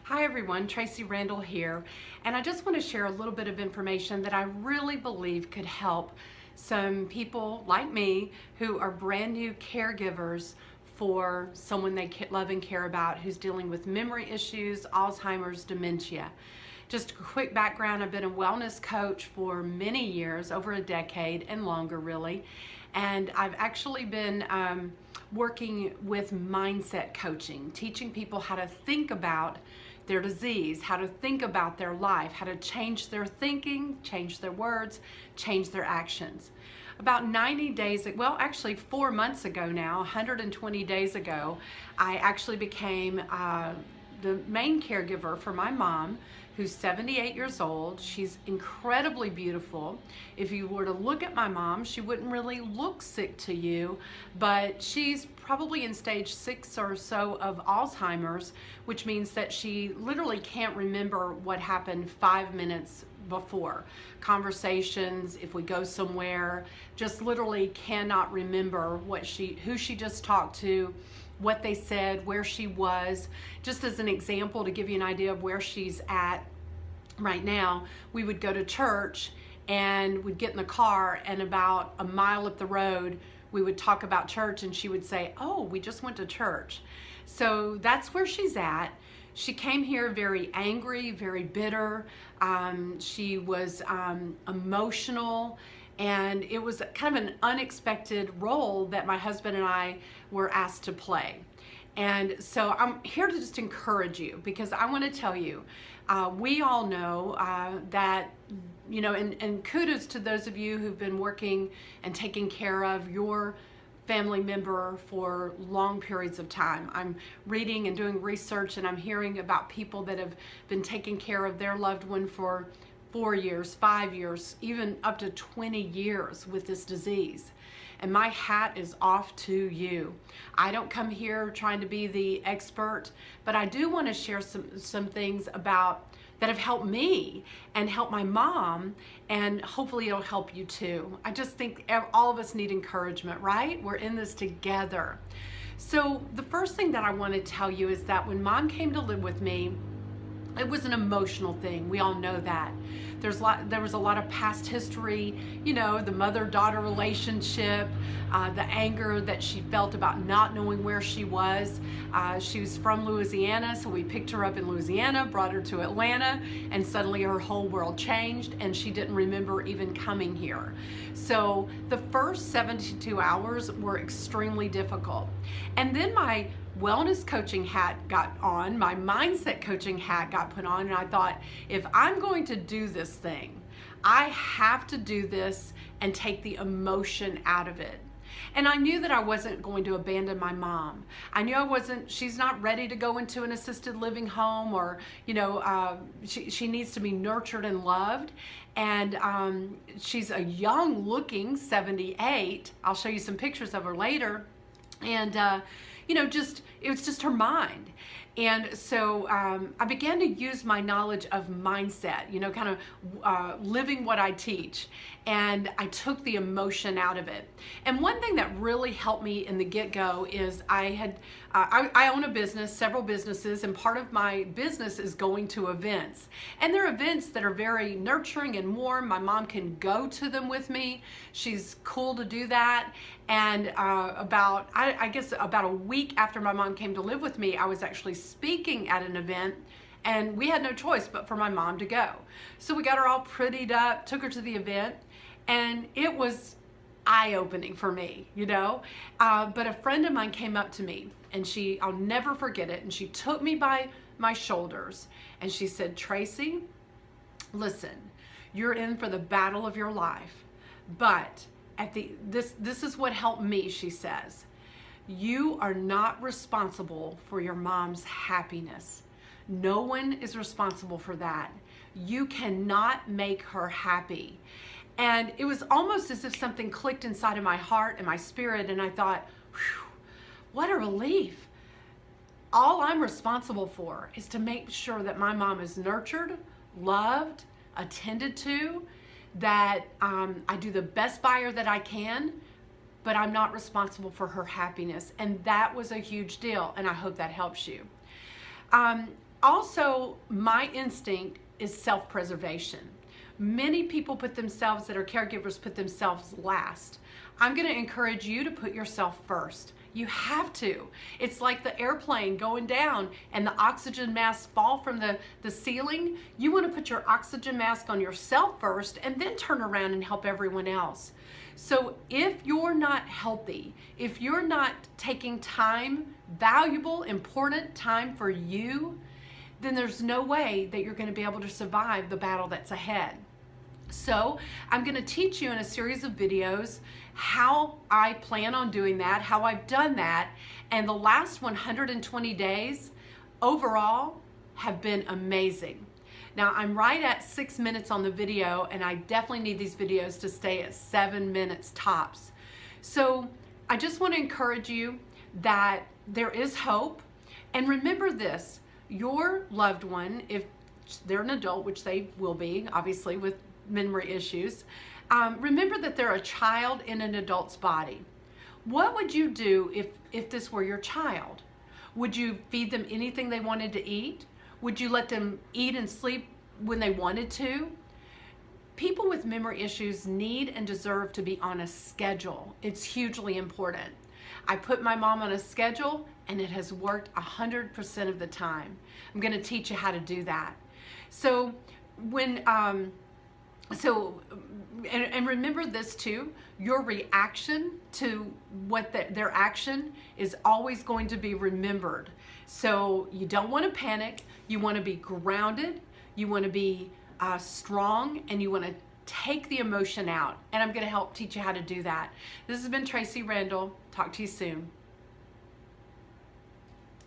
Hi everyone, Tracee Randall here, and I just want to share a little bit of information that I really believe could help some people like me who are brand new caregivers for someone they love and care about who's dealing with memory issues, Alzheimer's, dementia. Just a quick background, I've been a wellness coach for many years, over a decade and longer really, and I've actually been working with mindset coaching, teaching people how to think about their disease, how to think about their life, how to change their thinking, change their words, change their actions. About 90 days, well actually 4 months ago now, 120 days ago, I actually became the main caregiver for my mom, who's 78 years old. She's incredibly beautiful. If you were to look at my mom, she wouldn't really look sick to you, but she's probably in stage 6 or so of Alzheimer's, which means that she literally can't remember what happened 5 minutes before. Conversations, if we go somewhere, just literally cannot remember who she just talked to, what they said, where she was. Just as an example, to give you an idea of where she's at right now, we would go to church and we'd get in the car, and about a mile up the road we would talk about church and she would say, "Oh, we just went to church." So that's where she's at. She came here very angry, very bitter. She was emotional, and it was kind of an unexpected role that my husband and I were asked to play. And so I'm here to just encourage you, because I want to tell you, we all know that, you know, and kudos to those of you who've been working and taking care of your family member for long periods of time. I'm reading and doing research, and I'm hearing about people that have been taking care of their loved one for 4 years, 5 years, even up to 20 years with this disease. And my hat is off to you. I don't come here trying to be the expert, but I do want to share some things about that have helped me and helped my mom, and hopefully it'll help you too. I just think all of us need encouragement, right? We're in this together. So the first thing that I want to tell you is that when Mom came to live with me, it was an emotional thing. We all know that. There was a lot of past history, you know, the mother-daughter relationship, the anger that she felt about not knowing where she was. She was from Louisiana, so we picked her up in Louisiana, brought her to Atlanta, and suddenly her whole world changed, and she didn't remember even coming here. So the first 72 hours were extremely difficult. And then my wellness coaching hat got on, my mindset coaching hat got put on, and I thought, if I'm going to do this thing, I have to do this and take the emotion out of it. And I knew that I wasn't going to abandon my mom. I knew she's not ready to go into an assisted living home, or, you know, she needs to be nurtured and loved. And she's a young looking 78. I'll show you some pictures of her later. And, you know, it was just her mind. And so I began to use my knowledge of mindset, you know, kind of living what I teach. And I took the emotion out of it. And one thing that really helped me in the get-go is I own a business, several businesses, and part of my business is going to events. And they're events that are very nurturing and warm. My mom can go to them with me. She's cool to do that. And I guess about a week after my mom came to live with me, I was actually speaking at an event, and we had no choice but for my mom to go. So we got her all prettied up, took her to the event, and it was eye-opening for me, you know. But a friend of mine came up to me, and I'll never forget it, and she took me by my shoulders, and she said, "Tracee, listen, you're in for the battle of your life, but this is what helped me," she says. "You are not responsible for your mom's happiness. No one is responsible for that. You cannot make her happy." And it was almost as if something clicked inside of my heart and my spirit, and I thought, whew, what a relief. All I'm responsible for is to make sure that my mom is nurtured, loved, attended to, that I do the best by her that I can, but I'm not responsible for her happiness. And that was a huge deal, and I hope that helps you. Also, my instinct is self-preservation. Many people that are caregivers put themselves last. I'm going to encourage you to put yourself first. You have to. It's like the airplane going down and the oxygen masks fall from the ceiling. You want to put your oxygen mask on yourself first and then turn around and help everyone else. So if you're not healthy, if you're not taking time, valuable, important time for you, then there's no way that you're going to be able to survive the battle that's ahead. So I'm going to teach you in a series of videos how I plan on doing that, how I've done that, and the last 120 days overall have been amazing. Now I'm right at 6 minutes on the video, and I definitely need these videos to stay at 7 minutes tops. So I just want to encourage you that there is hope, and remember this, your loved one, if they're an adult, which they will be, obviously, with memory issues, remember that they're a child in an adult's body. What would you do if this were your child? Would you feed them anything they wanted to eat? Would you let them eat and sleep when they wanted to? People with memory issues need and deserve to be on a schedule. It's hugely important. I put my mom on a schedule, and it has worked 100% of the time. I'm going to teach you how to do that. So and remember this too, your reaction to what their action is always going to be remembered. So you don't want to panic, you want to be grounded, you want to be strong, and you want to take the emotion out. And I'm going to help teach you how to do that. This has been Tracee Randall. Talk to you soon.